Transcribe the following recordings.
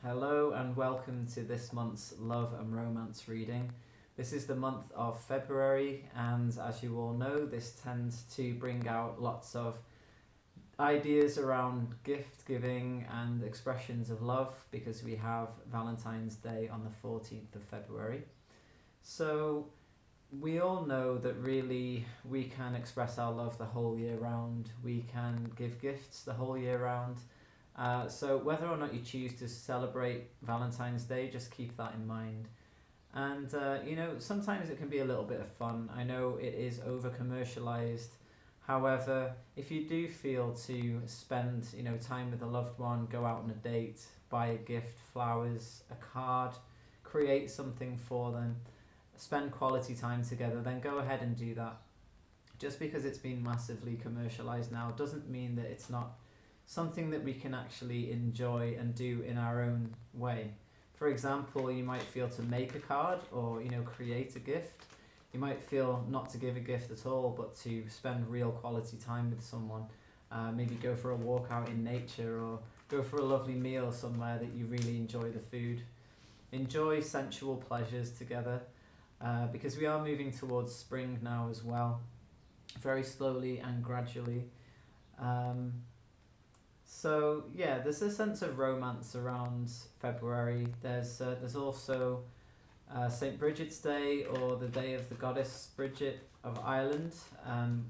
Hello and welcome to this month's Love and Romance reading. This is the month of February, and as you all know, this tends to bring out lots of ideas around gift giving and expressions of love because we have Valentine's Day on the 14th of February. So we all know that really we can express our love the whole year round. We can give gifts the whole year round. So whether or not you choose to celebrate Valentine's Day, just keep that in mind. And sometimes it can be a little bit of fun. I know it is over commercialized. However, if you do feel to spend time with a loved one, go out on a date, buy a gift, flowers, a card, create something for them, spend quality time together, then go ahead and do that. Just because it's been massively commercialized now doesn't mean that it's not something that we can actually enjoy and do in our own way. For example, you might feel to make a card or create a gift. You might feel not to give a gift at all, but to spend real quality time with someone. Maybe go for a walk out in nature or go for a lovely meal somewhere that you really enjoy the food. Enjoy sensual pleasures together because we are moving towards spring now as well, very slowly and gradually. So yeah, there's a sense of romance around February. There's also St. Bridget's Day, or the Day of the Goddess Bridget of Ireland,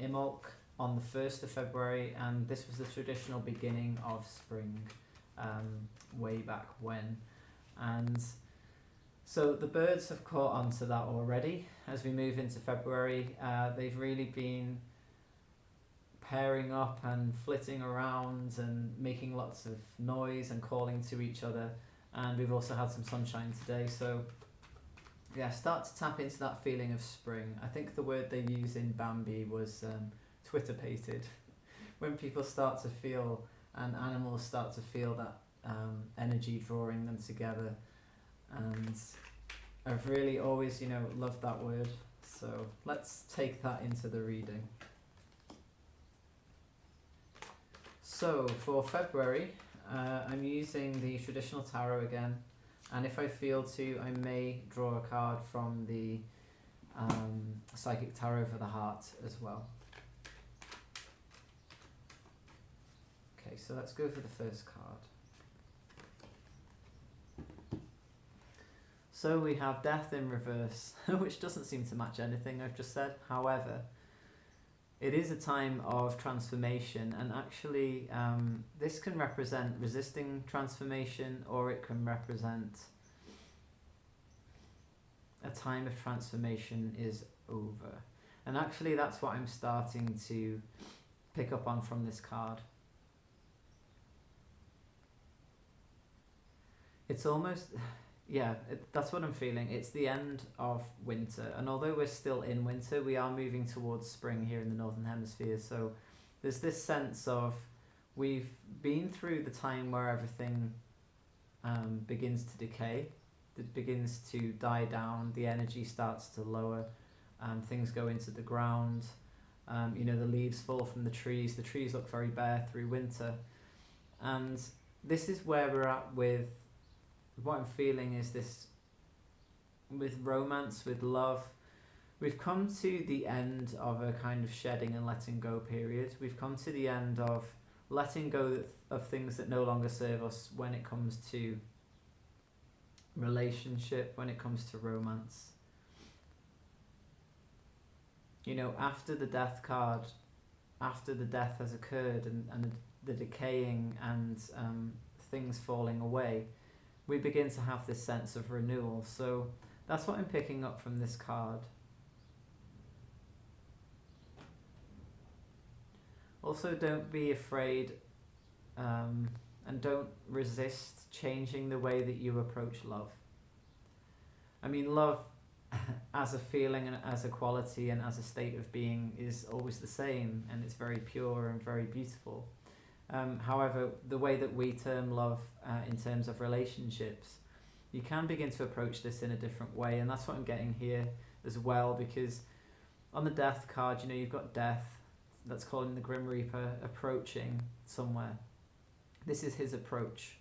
Imbolc, on the 1st of February, and this was the traditional beginning of spring way back when. And so the birds have caught on to that already. As we move into February, they've really been pairing up and flitting around and making lots of noise and calling to each other, and we've also had some sunshine today, so yeah, start to tap into that feeling of spring. I think the word they use in Bambi was twitterpated. When people start to feel and animals start to feel that energy drawing them together, and I've really always loved that word, so let's take that into the reading. So for February, I'm using the traditional tarot again, and if I feel to, I may draw a card from the psychic tarot for the heart as well. Okay, so let's go for the first card. So we have Death in reverse, which doesn't seem to match anything I've just said. However, it is a time of transformation, and actually this can represent resisting transformation, or it can represent a time of transformation is over. And actually that's what I'm starting to pick up on from this card. It's almost... that's what I'm feeling. It's the end of winter, and although we're still in winter, we are moving towards spring here in the Northern Hemisphere, so there's this sense of we've been through the time where everything begins to decay, it begins to die down, the energy starts to lower, things go into the ground, the leaves fall from the trees look very bare through winter, and this is where we're at with what I'm feeling is this, with romance, with love, we've come to the end of a kind of shedding and letting go period. We've come to the end of letting go of things that no longer serve us when it comes to relationship, when it comes to romance. After the death card, after the death has occurred and the decaying and things falling away, we begin to have this sense of renewal. So that's what I'm picking up from this card. Also, don't be afraid and don't resist changing the way that you approach love. I mean, love as a feeling and as a quality and as a state of being is always the same, and it's very pure and very beautiful. However, the way that we term love in terms of relationships, you can begin to approach this in a different way, and that's what I'm getting here as well, because on the death card, you've got death, that's calling the Grim Reaper, approaching somewhere. This is his approach.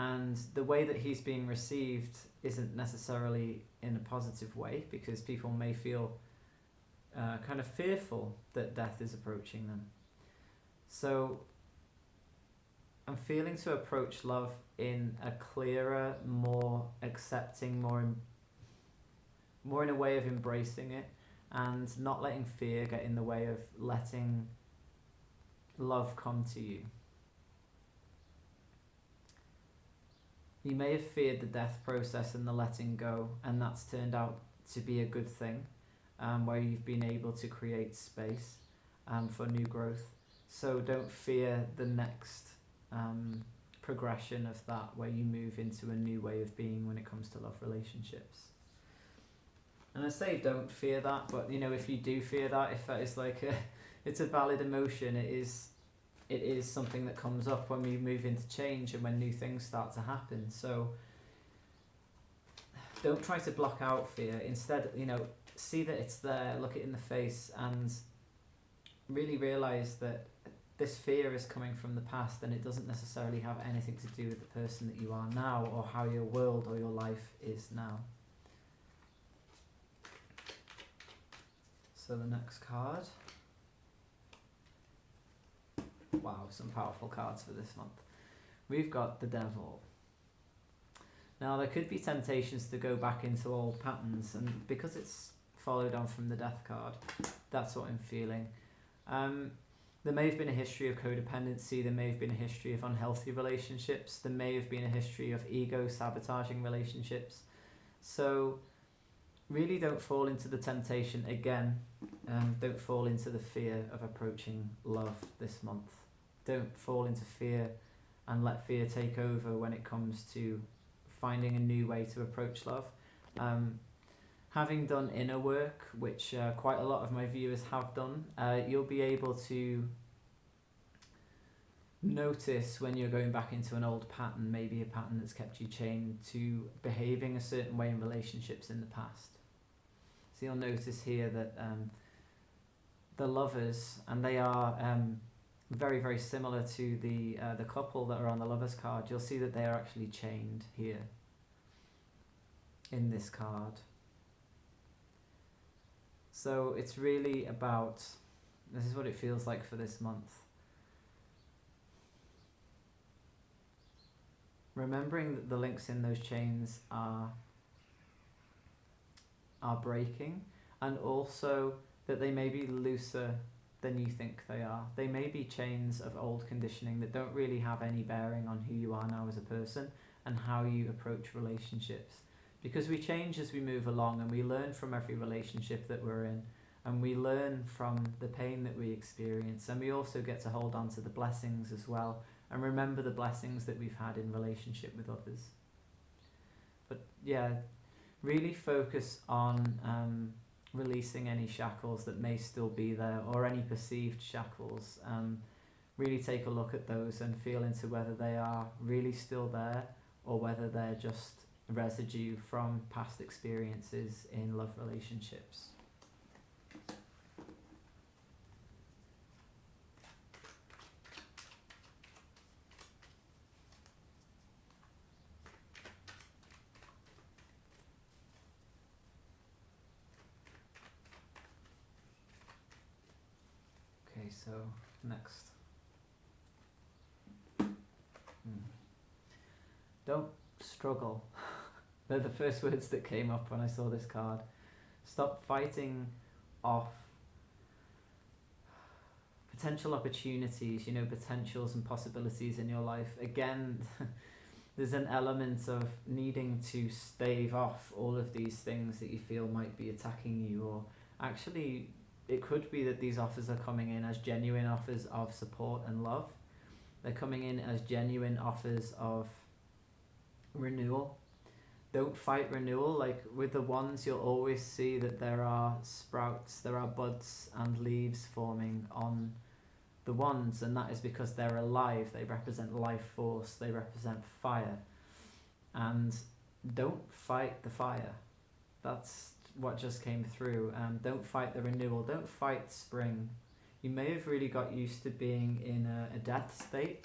And the way that he's being received isn't necessarily in a positive way, because people may feel kind of fearful that death is approaching them. So I'm feeling to approach love in a clearer, more accepting, more in a way of embracing it, and not letting fear get in the way of letting love come to you. You may have feared the death process and the letting go, and that's turned out to be a good thing, where you've been able to create space for new growth. So don't fear the next progression of that, where you move into a new way of being when it comes to love relationships. And I say don't fear that, but if you do fear that, if that is it's a valid emotion, it is something that comes up when we move into change and when new things start to happen. So don't try to block out fear. Instead, see that it's there, look it in the face, and really realize that this fear is coming from the past, and it doesn't necessarily have anything to do with the person that you are now, or how your world or your life is now. So the next card. Wow, some powerful cards for this month. We've got the Devil. Now there could be temptations to go back into old patterns, and because it's followed on from the Death card, that's what I'm feeling. There may have been a history of codependency, there may have been a history of unhealthy relationships, there may have been a history of ego sabotaging relationships. So really don't fall into the temptation again. Don't fall into the fear of approaching love this month. Don't fall into fear and let fear take over when it comes to finding a new way to approach love. Having done inner work, which quite a lot of my viewers have done, you'll be able to notice when you're going back into an old pattern, maybe a pattern that's kept you chained to behaving a certain way in relationships in the past. So you'll notice here that the lovers, and they are very, very similar to the couple that are on the lovers card, you'll see that they are actually chained here in this card. So it's really about, this is what it feels like for this month. Remembering that the links in those chains are breaking, and also that they may be looser than you think they are. They may be chains of old conditioning that don't really have any bearing on who you are now as a person and how you approach relationships. Because we change as we move along, and we learn from every relationship that we're in, and we learn from the pain that we experience, and we also get to hold on to the blessings as well, and remember the blessings that we've had in relationship with others. But yeah, really focus on releasing any shackles that may still be there, or any perceived shackles. Really take a look at those and feel into whether they are really still there, or whether they're just residue from past experiences in love relationships. Okay, so next. Don't struggle. They're the first words that came up when I saw this card. Stop fighting off potential opportunities, potentials and possibilities in your life. Again, there's an element of needing to stave off all of these things that you feel might be attacking you, or actually it could be that these offers are coming in as genuine offers of support and love. They're coming in as genuine offers of renewal. Don't fight renewal. Like with the wands, you'll always see that there are sprouts, there are buds and leaves forming on the wands, and that is because they're alive. They represent life force, they represent fire. And don't fight the fire. That's what just came through. Don't fight the renewal, don't fight spring. You may have really got used to being in a death state.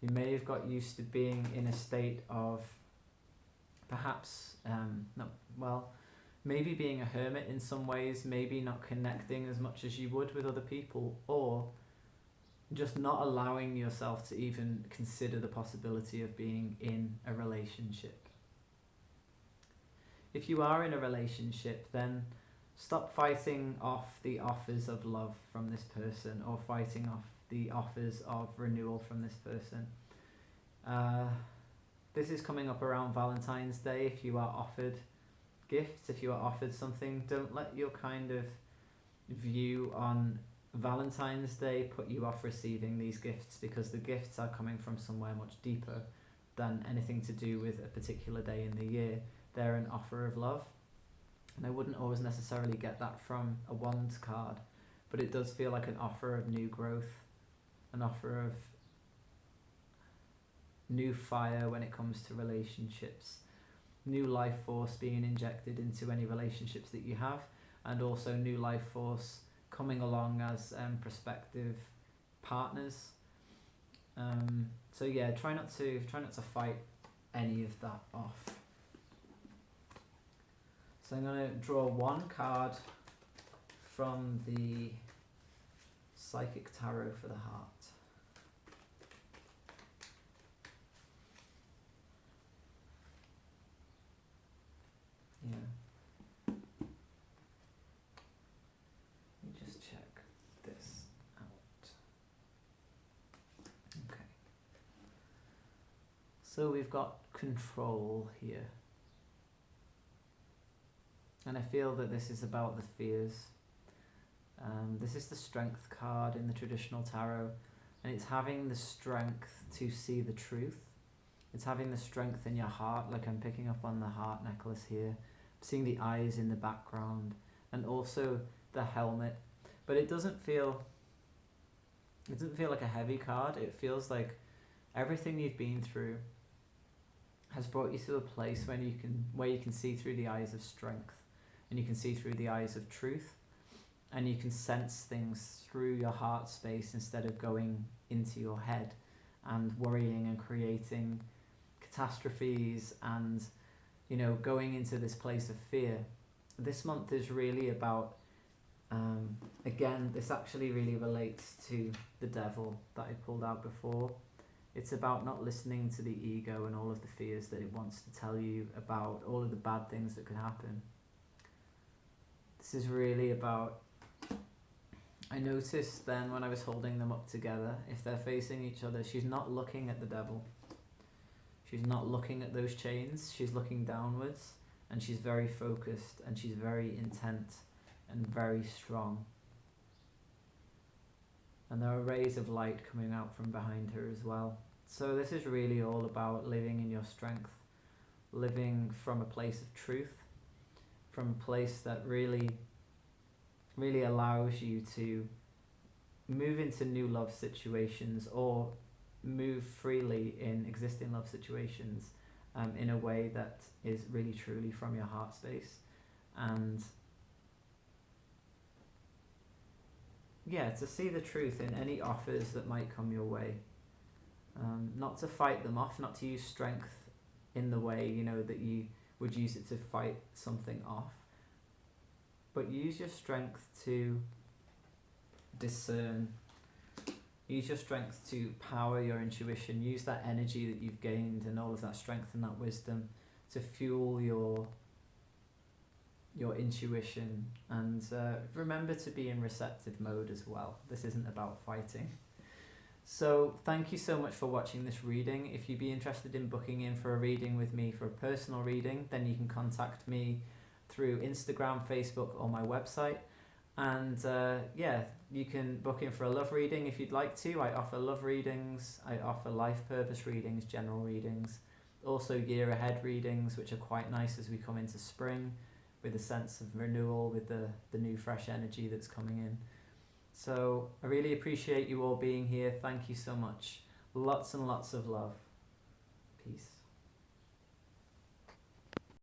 You may have got used to being in a state of perhaps, maybe being a hermit in some ways, maybe not connecting as much as you would with other people, or just not allowing yourself to even consider the possibility of being in a relationship. If you are in a relationship, then stop fighting off the offers of love from this person, or fighting off the offers of renewal from this person. This is coming up around Valentine's Day. If you are offered gifts, if you are offered something, don't let your kind of view on Valentine's Day put you off receiving these gifts, because the gifts are coming from somewhere much deeper than anything to do with a particular day in the year. They're an offer of love. And I wouldn't always necessarily get that from a Wands card, but it does feel like an offer of new growth, an offer of new fire when it comes to relationships, new life force being injected into any relationships that you have, and also new life force coming along as prospective partners. So yeah, try not to fight any of that off. So I'm going to draw one card from the Psychic Tarot for the Heart. Yeah. Let me just check this out. Okay. So we've got control here. And I feel that this is about the fears. This is the Strength card in the traditional tarot, and it's having the strength to see the truth. It's having the strength in your heart, like I'm picking up on the heart necklace here, seeing the eyes in the background, and also the helmet. But it doesn't feel like a heavy card. It feels like everything you've been through has brought you to a place where you can see through the eyes of strength. And you can see through the eyes of truth, and you can sense things through your heart space instead of going into your head and worrying and creating catastrophes and, going into this place of fear. This month is really about, again, this actually really relates to the devil that I pulled out before. It's about not listening to the ego and all of the fears that it wants to tell you about, all of the bad things that could happen. This is really about, I noticed then when I was holding them up together, if they're facing each other, she's not looking at the devil. She's not looking at those chains. She's looking downwards, and she's very focused, and she's very intent and very strong. And there are rays of light coming out from behind her as well. So this is really all about living in your strength, living from a place of truth, from a place that really allows you to move into new love situations, or move freely in existing love situations in a way that is really truly from your heart space. And yeah, to see the truth in any offers that might come your way. Not to fight them off, not to use strength in the way, that you would use it to fight something off, but use your strength to discern, use your strength to power your intuition, use that energy that you've gained and all of that strength and that wisdom to fuel your intuition, and remember to be in receptive mode as well. This isn't about fighting. So thank you so much for watching this reading. If you'd be interested in booking in for a reading with me, for a personal reading, then you can contact me through Instagram, Facebook, or my website. And you can book in for a love reading if you'd like to. I offer love readings, I offer life purpose readings, general readings, also year ahead readings, which are quite nice as we come into spring, with a sense of renewal, with the new fresh energy that's coming in. So I really appreciate you all being here. Thank you so much. Lots and lots of love. Peace.